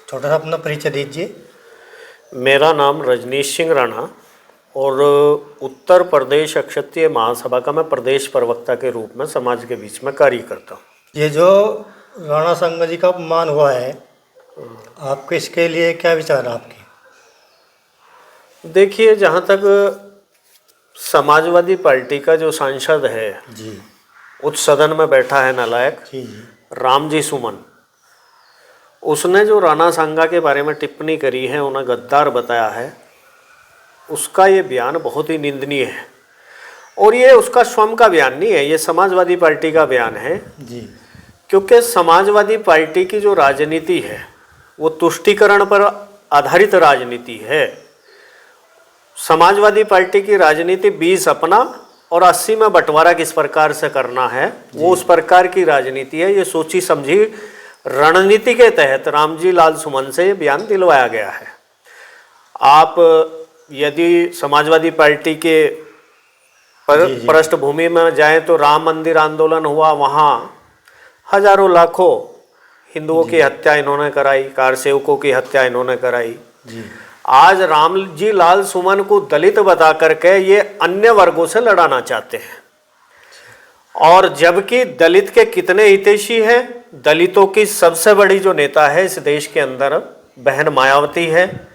छोटा सा अपना परिचय दीजिए। मेरा नाम रजनीश सिंह राणा और उत्तर प्रदेश क्षत्रिय महासभा का मैं प्रदेश प्रवक्ता के रूप में समाज के बीच में कार्य करता हूँ। ये जो राणा संघ जी का अपमान हुआ है, आपके इसके लिए क्या विचार है आपके? देखिए, जहाँ तक समाजवादी पार्टी का जो सांसद है जी उस सदन में बैठा है नालायक जी जी रामजी सुमन, उसने जो राणा सांगा के बारे में टिप्पणी करी है, उन्हें गद्दार बताया है, उसका ये बयान बहुत ही निंदनीय है। और ये उसका स्वयं का बयान नहीं है, ये समाजवादी पार्टी का बयान है। जी क्योंकि समाजवादी पार्टी की जो राजनीति है वो तुष्टीकरण पर आधारित राजनीति है। समाजवादी पार्टी की राजनीति 20 अपना और 80 में बंटवारा किस प्रकार से करना है, वो उस प्रकार की राजनीति है। ये सोची समझी रणनीति के तहत रामजी लाल सुमन से ये बयान दिलवाया गया है। आप यदि समाजवादी पार्टी के पृष्ठभूमि में जाएं तो राम मंदिर आंदोलन हुआ, वहाँ हजारों लाखों हिंदुओं की हत्या इन्होंने कराई, कार सेवकों की हत्या इन्होंने कराई। आज रामजी लाल सुमन को दलित बता करके ये अन्य वर्गों से लड़ाना चाहते हैं। और जबकि दलित के कितने हितैषी हैं, दलितों की सबसे बड़ी जो नेता है इस देश के अंदर बहन मायावती है।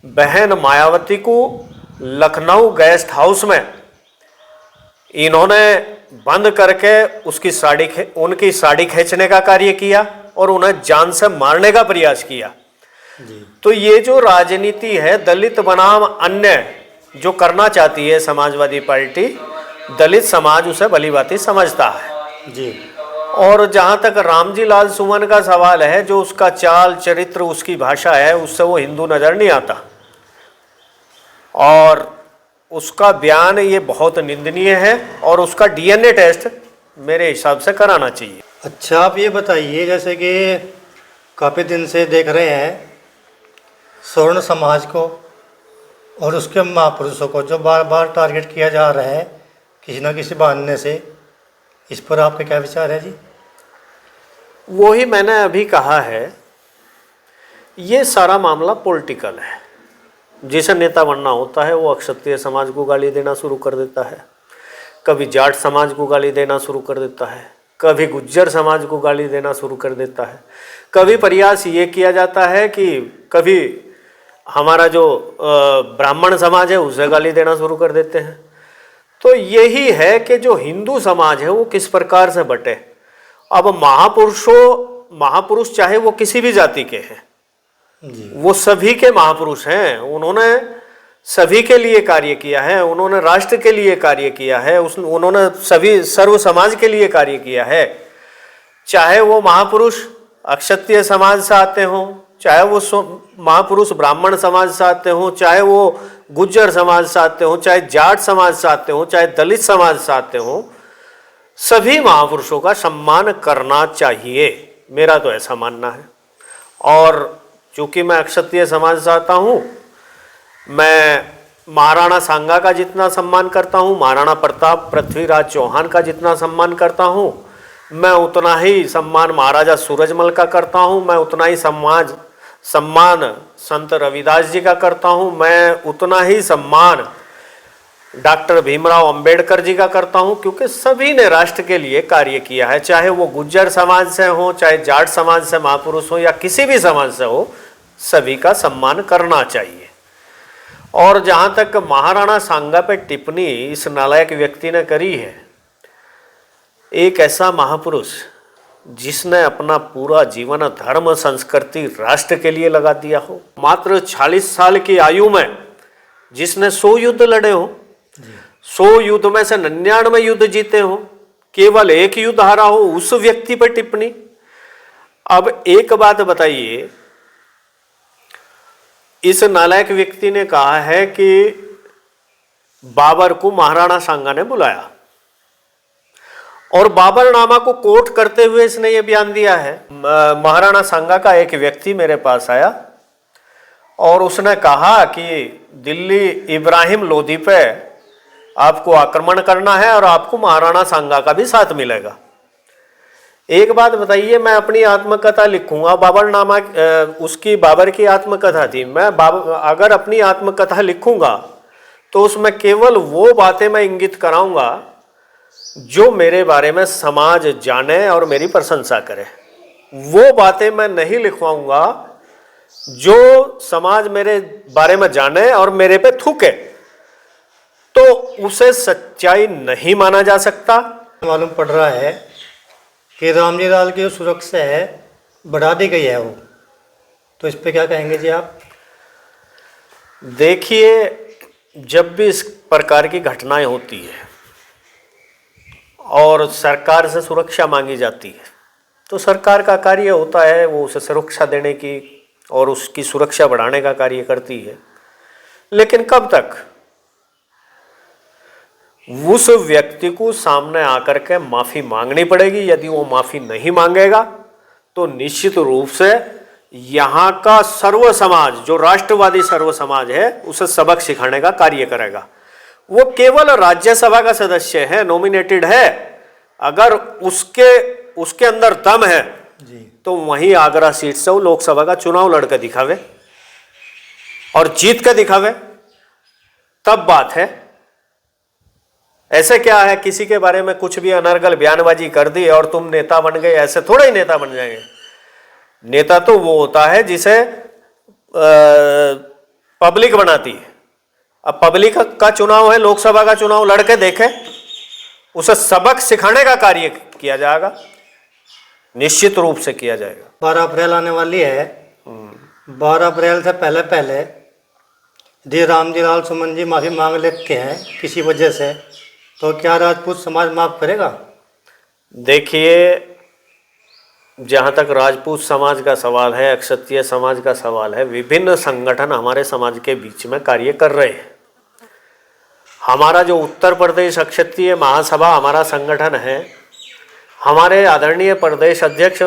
बहन मायावती को लखनऊ गेस्ट हाउस में इन्होंने बंद करके उनकी साड़ी खींचने का कार्य किया और उन्हें जान से मारने का प्रयास किया। तो ये जो राजनीति है दलित बनाम अन्य जो करना चाहती है समाजवादी पार्टी, दलित समाज उसे भलीभांति समझता है जी। और जहाँ तक रामजी लाल सुमन का सवाल है, जो उसका चाल चरित्र उसकी भाषा है, उससे वो हिंदू नजर नहीं आता और उसका बयान ये बहुत निंदनीय है और उसका डीएनए टेस्ट मेरे हिसाब से कराना चाहिए। अच्छा, आप ये बताइए, जैसे कि काफ़ी दिन से देख रहे हैं स्वर्ण समाज को और उसके महापुरुषों को जो बार बार टारगेट किया जा रहा है किसी न किसी बहाने से, इस पर आपके क्या विचार है जी? वो ही मैंने अभी कहा है, ये सारा मामला पॉलिटिकल है। जिसे नेता बनना होता है वो क्षत्रिय समाज को गाली देना शुरू कर देता है, कभी जाट समाज को गाली देना शुरू कर देता है, कभी गुज्जर समाज को गाली देना शुरू कर देता है, कभी प्रयास ये किया जाता है कि कभी हमारा जो ब्राह्मण समाज है उसे गाली देना शुरू कर देते हैं। तो यही है कि जो हिंदू समाज है वो किस प्रकार से बटे। अब महापुरुष चाहे वो किसी भी जाति के हैं, वो सभी के महापुरुष हैं। उन्होंने सभी के लिए कार्य किया है, उन्होंने राष्ट्र के लिए कार्य किया है, उन्होंने सभी सर्व समाज के लिए कार्य किया है। चाहे वो महापुरुष क्षत्रिय समाज से आते हों, चाहे वो महापुरुष ब्राह्मण समाज से आते हों, चाहे वो गुज्जर समाज से आते हों, चाहे जाट समाज से आते हों, चाहे दलित समाज से आते हों, सभी महापुरुषों का सम्मान करना चाहिए, मेरा तो ऐसा मानना है। और चूंकि मैं क्षत्रिय समाज से आता हूँ, मैं महाराणा सांगा का जितना सम्मान करता हूँ, महाराणा प्रताप पृथ्वीराज चौहान का जितना सम्मान करता हूँ, मैं उतना ही सम्मान महाराजा सूरजमल का करता हूँ, मैं उतना ही सम्मान संत रविदास जी का करता हूँ, मैं उतना ही सम्मान डॉक्टर भीमराव अंबेडकर जी का करता हूँ, क्योंकि सभी ने राष्ट्र के लिए कार्य किया है। चाहे वो गुज्जर समाज से हो, चाहे जाट समाज से महापुरुष हो या किसी भी समाज से हो, सभी का सम्मान करना चाहिए। और जहाँ तक महाराणा सांगा पे टिप्पणी इस नालायक व्यक्ति ने करी है, एक ऐसा महापुरुष जिसने अपना पूरा जीवन धर्म संस्कृति राष्ट्र के लिए लगा दिया हो, मात्र 40 साल की आयु में जिसने 100 युद्ध लड़े हो, 100 युद्ध में से 99 युद्ध जीते हो, केवल एक युद्ध हारा हो, उस व्यक्ति पर टिप्पणी। अब एक बात बताइए, इस नालायक व्यक्ति ने कहा है कि बाबर को महाराणा सांगा ने बुलाया और बाबरनामा को कोट करते हुए इसने ये बयान दिया है। महाराणा सांगा का एक व्यक्ति मेरे पास आया और उसने कहा कि दिल्ली इब्राहिम लोधी पे आपको आक्रमण करना है और आपको महाराणा सांगा का भी साथ मिलेगा। एक बात बताइए, मैं अपनी आत्मकथा लिखूंगा, बाबरनामा उसकी बाबर की आत्मकथा थी, मैं अगर अपनी आत्मकथा लिखूंगा तो उसमें केवल वो बातें मैं इंगित कराऊंगा जो मेरे बारे में समाज जाने और मेरी प्रशंसा करे। वो बातें मैं नहीं लिखवाऊंगा जो समाज मेरे बारे में जाने और मेरे पे थूके, तो उसे सच्चाई नहीं माना जा सकता। मालूम पड़ रहा है कि रामजी लाल की जो सुरक्षा है बढ़ा दी गई है वो, तो इस पे क्या कहेंगे जी आप? देखिए, जब भी इस प्रकार की घटनाएं होती है और सरकार से सुरक्षा मांगी जाती है तो सरकार का कार्य होता है वो उसे सुरक्षा देने की और उसकी सुरक्षा बढ़ाने का कार्य करती है। लेकिन कब तक? उस व्यक्ति को सामने आकर के माफी मांगनी पड़ेगी। यदि वो माफी नहीं मांगेगा तो निश्चित रूप से यहाँ का सर्व समाज, जो राष्ट्रवादी सर्व समाज है, उसे सबक सिखाने का कार्य करेगा। वो केवल राज्यसभा का सदस्य है, नॉमिनेटेड है, अगर उसके अंदर दम है जी। तो वहीं आगरा सीट से वो लोकसभा का चुनाव लड़कर दिखावे और जीत कर दिखावे, तब बात है। ऐसे क्या है, किसी के बारे में कुछ भी अनर्गल बयानबाजी कर दी और तुम नेता बन गए, ऐसे थोड़ा ही नेता बन जाएंगे। नेता तो वो होता है जिसे पब्लिक बनाती है। अब पब्लिक का चुनाव है, लोकसभा का चुनाव लड़के देखे, उसे सबक सिखाने का कार्य किया जाएगा, निश्चित रूप से किया जाएगा। 12 अप्रैल आने वाली है। 12 अप्रैल से पहले पहले यदि रामजी लाल सुमन जी माफ़ी मांग लेते हैं किसी वजह से, तो क्या राजपूत समाज माफ़ करेगा? देखिए, जहाँ तक राजपूत समाज का सवाल है, क्षत्रिय समाज का सवाल है, विभिन्न संगठन हमारे समाज के बीच में कार्य कर रहे हैं। हमारा जो उत्तर प्रदेश क्षत्रिय महासभा हमारा संगठन है, हमारे आदरणीय प्रदेश अध्यक्ष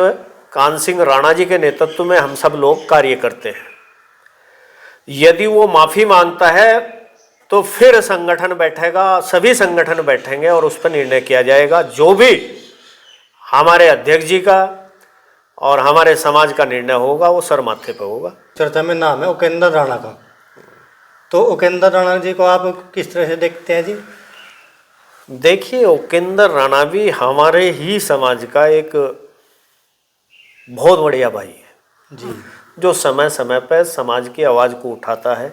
कान सिंह राणा जी के नेतृत्व में हम सब लोग कार्य करते हैं। यदि वो माफ़ी मांगता है तो फिर संगठन बैठेगा, सभी संगठन बैठेंगे और उस पर निर्णय किया जाएगा। जो भी हमारे अध्यक्ष जी का और हमारे समाज का निर्णय होगा वो सर माथे पे होगा। चर्चा में नाम है उपेंद्र राणा का, तो उपेंद्र राणा जी को आप किस तरह से देखते हैं जी? देखिए, उपेंद्र राणा भी हमारे ही समाज का एक बहुत बढ़िया भाई है जी, जो समय समय पर समाज की आवाज़ को उठाता है,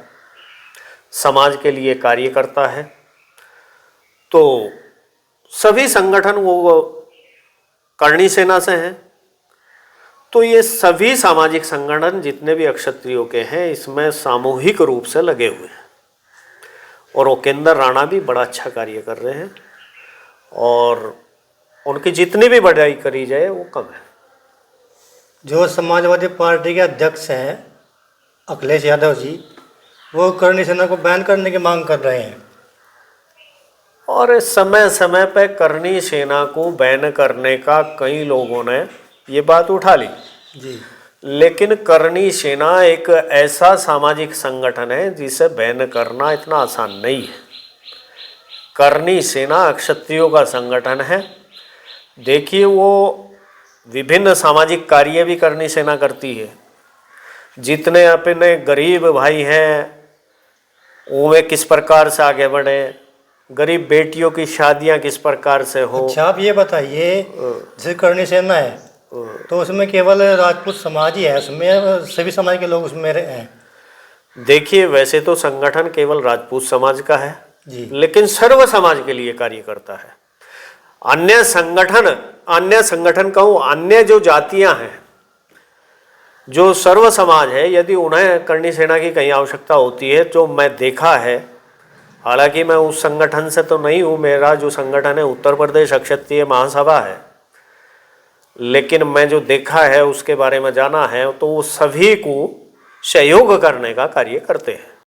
समाज के लिए कार्य करता है। तो सभी संगठन वो करणी सेना से हैं, तो ये सभी सामाजिक संगठन जितने भी क्षत्रियों के हैं इसमें सामूहिक रूप से लगे हुए हैं और उपेंद्र राणा भी बड़ा अच्छा कार्य कर रहे हैं और उनकी जितनी भी बढ़ाई करी जाए वो कम है। जो समाजवादी पार्टी के अध्यक्ष हैं अखिलेश यादव जी, वो करणी सेना को बैन करने की मांग कर रहे हैं। और समय समय पर करणी सेना को बैन करने का कई लोगों ने ये बात उठा ली जी, लेकिन करणी सेना एक ऐसा सामाजिक संगठन है जिसे बैन करना इतना आसान नहीं है। करणी सेना क्षत्रियों का संगठन है। देखिए, वो विभिन्न सामाजिक कार्य भी करणी सेना करती है। जितने अपने गरीब भाई हैं वो वे किस प्रकार से आगे बढ़े, गरीब बेटियों की शादियां किस प्रकार से हो। अच्छा, आप ये बताइए, जैसे करणी सेना है तो उसमें केवल राजपूत समाज ही है, उसमें सभी समाज के लोग उसमें हैं? देखिए, वैसे तो संगठन केवल राजपूत समाज का है जी, लेकिन सर्व समाज के लिए कार्य करता है। अन्य संगठन कहूँ, अन्य जो जातियां हैं, जो सर्व समाज है, यदि उन्हें करणी सेना की कहीं आवश्यकता होती है, जो मैं देखा है, हालांकि मैं उस संगठन से तो नहीं हूँ, मेरा जो संगठन है उत्तर प्रदेश क्षत्रिय महासभा है, लेकिन मैं जो देखा है उसके बारे में जाना है, तो वो सभी को सहयोग करने का कार्य करते हैं।